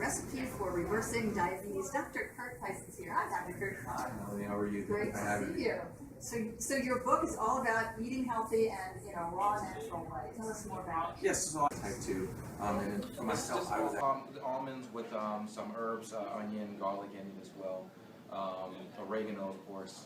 recipe for reversing diabetes. Dr. Kurt Tyson's here. Hi, Dr. Kurt. Hi, Melanie. How are you? Great to see you. So your book is all about eating healthy and raw, natural way. Tell us more about it. Yes, so type 2. And for myself, I was the almonds with some herbs, onion, garlic in it as well. Oregano, of course.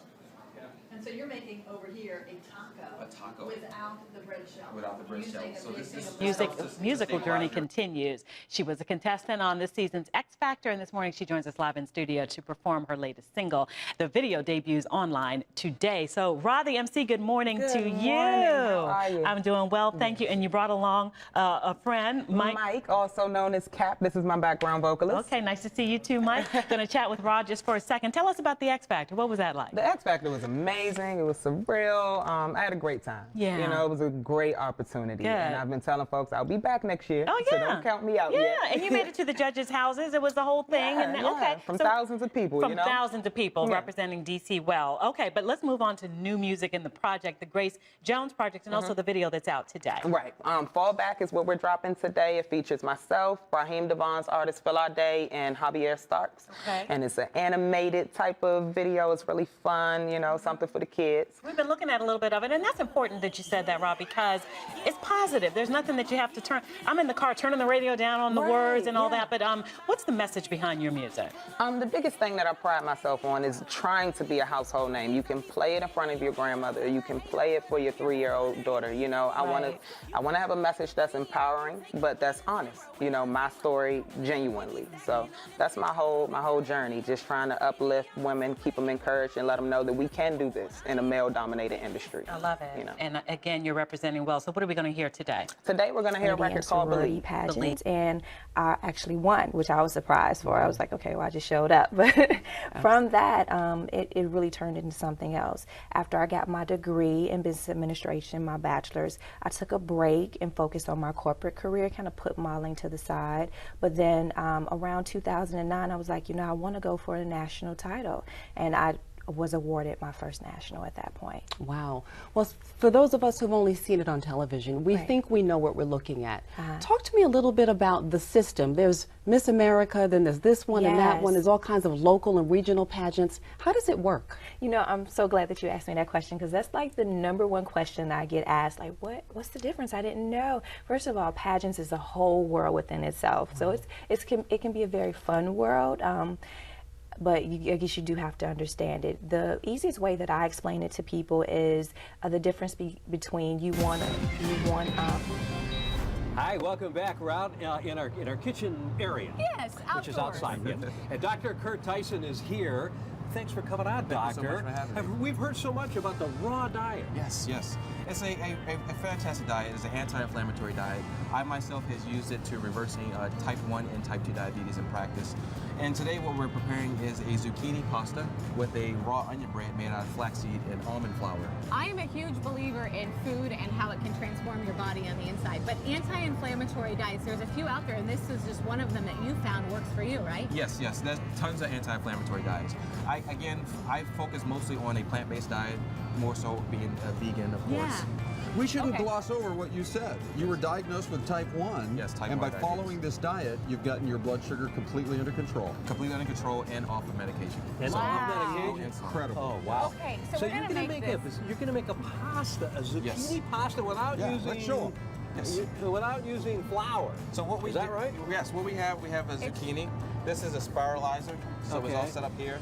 And so you're making over here a taco without the bread shell. Without the bread shell. So this musical journey continues. She was a contestant on this season's X Factor, and this morning she joins us live in studio to perform her latest single. The video debuts online today. So, Ra, the MC, good morning to you. How are you? I'm doing well, thank you. And you brought along a friend, Mike. Mike, also known as Cap. This is my background vocalist. Okay, nice to see you too, Mike. Going to chat with Ra just for a second. Tell us about the X Factor. What was that like? The X Factor was amazing. It was surreal. I had a great time. Yeah. You know, it was a great opportunity. Good. And I've been telling folks I'll be back next year. Oh, yeah. So don't count me out yet. Yeah, and you made it to the judges' houses. It was the whole thing. Yeah, and yeah. Okay. From so, thousands of people, From you know? thousands of people representing D.C. well. Okay, but let's move on to new music in the project, the Grace Jones Project, and also the video that's out today. Right. Fallback is what we're dropping today. It features myself, Raheem Devon's artist Phil Day, and Javier Starks. Okay. And it's an animated type of video. It's really fun, you know, something for the kids. We've been looking at a little bit of it, and that's important that you said that, Rob, because it's positive. There's nothing that you have to turn. I'm in the car turning the radio down on the words and all that, but what's the message behind your music? The biggest thing that I pride myself on is trying to be a household name. You can play it in front of your grandmother. You can play it for your 3-year-old daughter. You know, I want to have a message that's empowering, but that's honest. You know, my story genuinely. So that's my whole journey. Just trying to uplift women, keep them encouraged, and let them know that we can do this in a male-dominated industry. I love it. You know. And again, you're representing well. So what are we going to hear today? Today we're going to hear a record called Believe. Pageants, and I actually won, which I was surprised for. I was like, okay, well, I just showed up. But from that, it really turned into something else. After I got my degree in business administration, my bachelor's, I took a break and focused on my corporate career, kind of put modeling to the side. But then around 2009, I was like, you know, I want to go for a national title. And I was awarded my first national at that point. Wow. Well, for those of us who've only seen it on television, we think we know what we're looking at. Talk to me a little bit about the system. There's Miss America, then there's this one and that one. There's all kinds of local and regional pageants. How does it work? You know, I'm so glad that you asked me that question, because that's like the #1 question I get asked, like, what's the difference? I didn't know. First of all, pageants is a whole world within itself. So it can be a very fun world. But I guess you do have to understand it. The easiest way that I explain it to people is the difference between Hi, welcome back. We're out in our kitchen area. Yes, outdoors. Which is outside. Yes. And Dr. Kurt Tyson is here. Thanks for coming on, Doctor. Thank you so much for having me. We've heard so much about the raw diet. Yes, yes. It's a fantastic diet. It's an anti-inflammatory diet. I myself has used it to reversing type 1 and type 2 diabetes in practice. And today what we're preparing is a zucchini pasta with a raw onion bread made out of flaxseed and almond flour. I am a huge believer in food and how it can transform your body on the inside. But anti-inflammatory diets, there's a few out there, and this is just one of them that you found works for you, right? Yes, yes. There's tons of anti-inflammatory diets. I focus mostly on a plant-based diet, more so being a vegan, of course. We shouldn't gloss over what you said. You were diagnosed with type 1. Yes, type 1 And by diabetes. following this diet, you've gotten your blood sugar completely under control. Completely under control and off of medication. And off medication. Incredible. Oh, wow. Okay, so we're you're gonna make this. You're going to make a pasta, a zucchini pasta without Yeah, let's show 'em. Yes. Without using flour. So what we Is that do, right? Yes, what we have a zucchini. This is a spiralizer, so it's all set up here.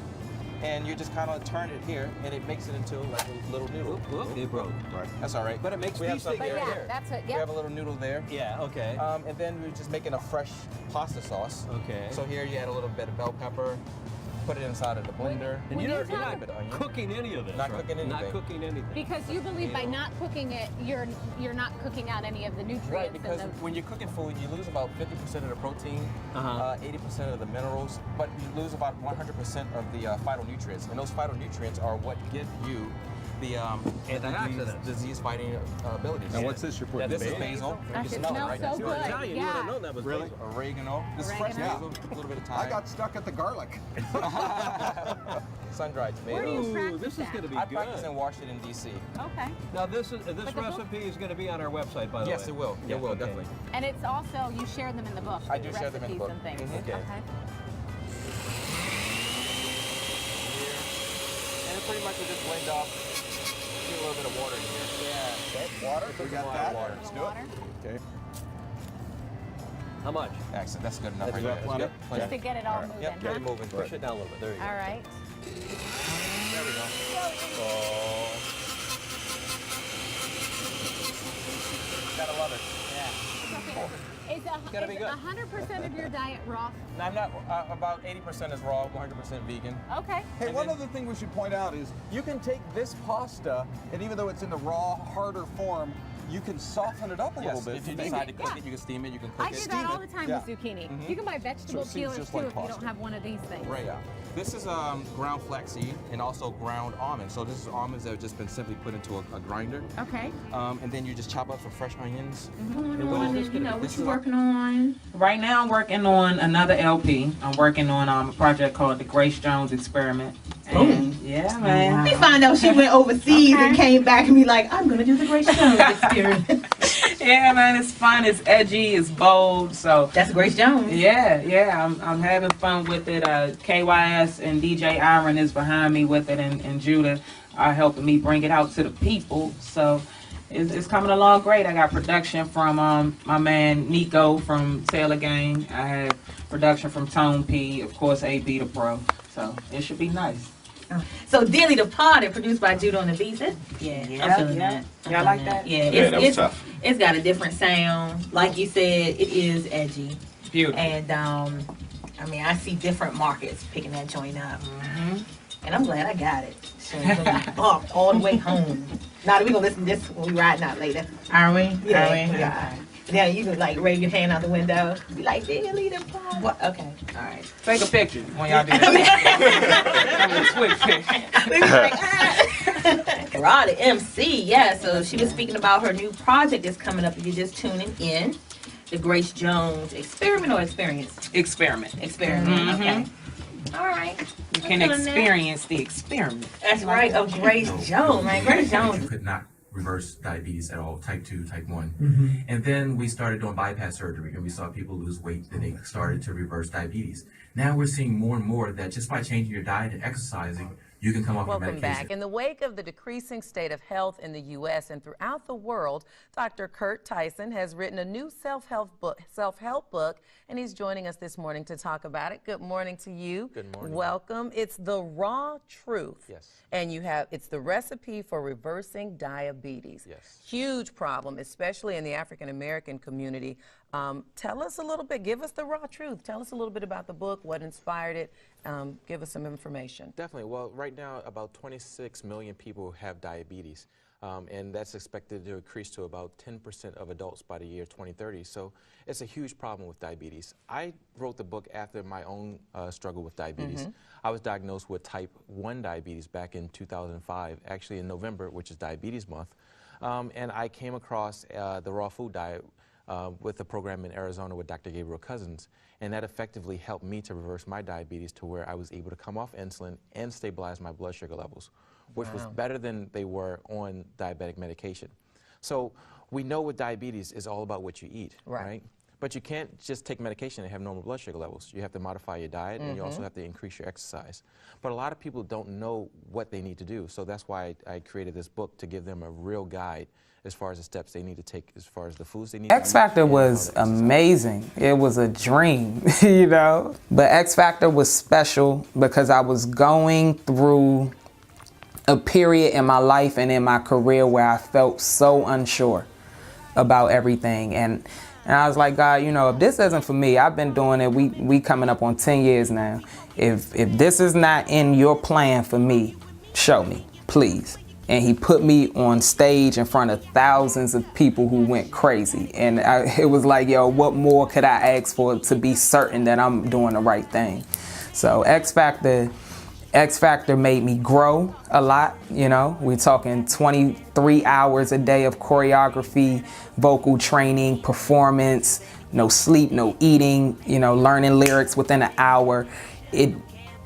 And you just kind of turn it here, and it makes it into like a little noodle. Oop, it broke. Right. That's all right. But it makes we have these something things here. here. That's it. We have a little noodle there. Yeah, okay. And then we're just making a fresh pasta sauce. Okay. So here you add a little bit of bell pepper, put it inside of the blender. And you're not a bit of onion. cooking any of this. Not right? cooking anything. Not cooking anything. Because you believe by not cooking it, you're not cooking out any of the nutrients. Right, because when you're cooking food, you lose about 50% of the protein, 80% of the minerals, but you lose about 100% of the phytonutrients. And those phytonutrients are what give you the antioxidants, disease-fighting abilities. Now, what's this you're putting? This is basil. You Gosh, can it smell smells right so now. You're good. Italian. You would have known that was Really? basil. Oregano. This is fresh Oregano. basil, a little bit of thyme. I got stuck at the garlic. sun-dried Where do you tomatoes. practice This is that? going to be I good. practice in Washington, D.C. Okay. Now this But the book- recipe is going to be on our website, by the way. Yes, it will. Yeah, It will, okay. definitely. And it's also, you share them in the book. I do share them in the book. Recipes and things. Mhm. Okay. And it pretty much will just blend off. Get a little bit of water in here. Yeah. Okay. Water. We got A lot that. of water. Let's do Water. it. Okay. How much? Excellent. That's good enough That's right good. there. Plenty? Good. Plenty. Just to get it all moving, Yep, get it huh? moving. Push it down a little bit. There you go. All right. There we go. Oh. Gotta love it. Yeah. Is Gotta be good. 100% of your diet raw? No, I'm not. About 80% is raw, 100% vegan. Okay. Hey, And one then- other thing we should point out is you can take this pasta, and even though it's in the raw, harder form, you can soften it up a little Yes, bit. if you to make decide to it- cook it, you can steam it, you can cook I it. do that all the time Yeah. with zucchini. Mhm. You can buy vegetable So it seems peelers just too like if you don't pasta. have one of these things. Right. Yeah. This is ground flaxseed and also ground almonds. So this is almonds that have just been simply put into a grinder. Okay. And then you just chop up some fresh onions. And when is this going to be? This is Working on right now. I'm working on another LP. I'm working on a project called the Grace Jones Experiment. And yeah, man. We found out she went overseas and came back and be like, I'm gonna do the Grace Jones experiment. Yeah, man. It's fun. It's edgy. It's bold. So That's Grace Jones. yeah. I'm having fun with it. KYS and DJ Iron is behind me with it, and Judah are helping me bring it out to the people. So. It's coming along great. I got production from my man Nico from Taylor Gang. I have production from Tone P, of course, AB the Pro. So it should be nice. So Dilly the Party, produced by Judah on the Beats. Yeah, I'm feeling that. Y'all like that? Yeah, Yeah, that was it's tough. it's got a different sound. Like you said, it is edgy. Beautiful. And I mean, I see different markets picking that joint up. And I'm glad I got it. So it's gonna be bumped all the way home. Now we gonna listen to this when we riding out later. Are we? Yeah, Are we? yeah. Yeah, you can like wave your hand out the window. Be like, Dilly the Party. What? Okay, all right. Take a picture when y'all do that. I'm a quick picture. We was like, ah. Raw, the MC, yeah. So she was speaking about her new project that's coming up. If you're just tuning in, the Grace Jones Experiment or Experience? Experiment. Experiment. Okay. All right. You can experience the experiment. That's right. Of Grace Jones, man. Grace Jones. Could not reverse diabetes at all, type 2, type 1. And then we started doing bypass surgery, and we saw people lose weight, and they started to reverse diabetes. Now we're seeing more and more that just by changing your diet and exercising, you can come off of medication. Welcome back. In the wake of the decreasing state of health in the U.S. and throughout the world, Dr. Kurt Tyson has written a new self-help book, and he's joining us this morning to talk about it. Good morning to you. Good morning. Welcome. It's The Raw Truth. Yes. And it's the recipe for reversing diabetes. Yes. Huge problem, especially in the African American community. Tell us a little bit, give us the raw truth. Tell us a little bit about the book, what inspired it. Give us some information. Definitely. Well, right now, about 26 million people have diabetes, and that's expected to increase to about 10% of adults by the year 2030. So it's a huge problem with diabetes. I wrote the book after my own struggle with diabetes. I was diagnosed with type 1 diabetes back in 2005, actually in November, which is Diabetes Month, and I came across the raw food diet with a program in Arizona with Dr. Gabriel Cousins, and that effectively helped me to reverse my diabetes to where I was able to come off insulin and stabilize my blood sugar levels, which was better than they were on diabetic medication. So we know with diabetes is all about what you eat, right? But you can't just take medication and have normal blood sugar levels. You have to modify your diet, and you also have to increase your exercise. But a lot of people don't know what they need to do, so that's why I created this book to give them a real guide as far as the steps they need to take, as far as the foods they need X Factor was amazing. It was a dream, you know? But X Factor was special because I was going through a period in my life and in my career where I felt so unsure about everything. And I was like, God, you know, if this isn't for me, I've been doing it, we coming up on 10 years now. If this is not in your plan for me, show me, please. And he put me on stage in front of thousands of people who went crazy. And it was like, yo, what more could I ask for to be certain that I'm doing the right thing? So X Factor made me grow a lot, you know. We're talking 23 hours a day of choreography, vocal training, performance, no sleep, no eating, you know, learning lyrics within an hour.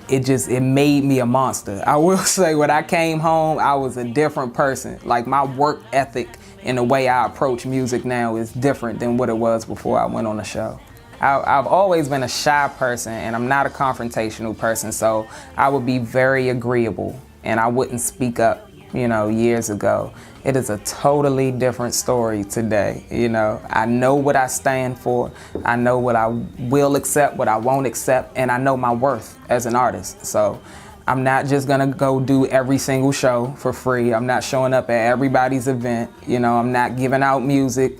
it made me a monster. I will say when I came home, I was a different person. Like my work ethic and the way I approach music now is different than what it was before I went on the show. I've always been a shy person and I'm not a confrontational person, so I would be very agreeable and I wouldn't speak up, you know, years ago. It is a totally different story today, you know. I know what I stand for, I know what I will accept, what I won't accept, and I know my worth as an artist. So I'm not just gonna go do every single show for free. I'm not showing up at everybody's event, you know, I'm not giving out music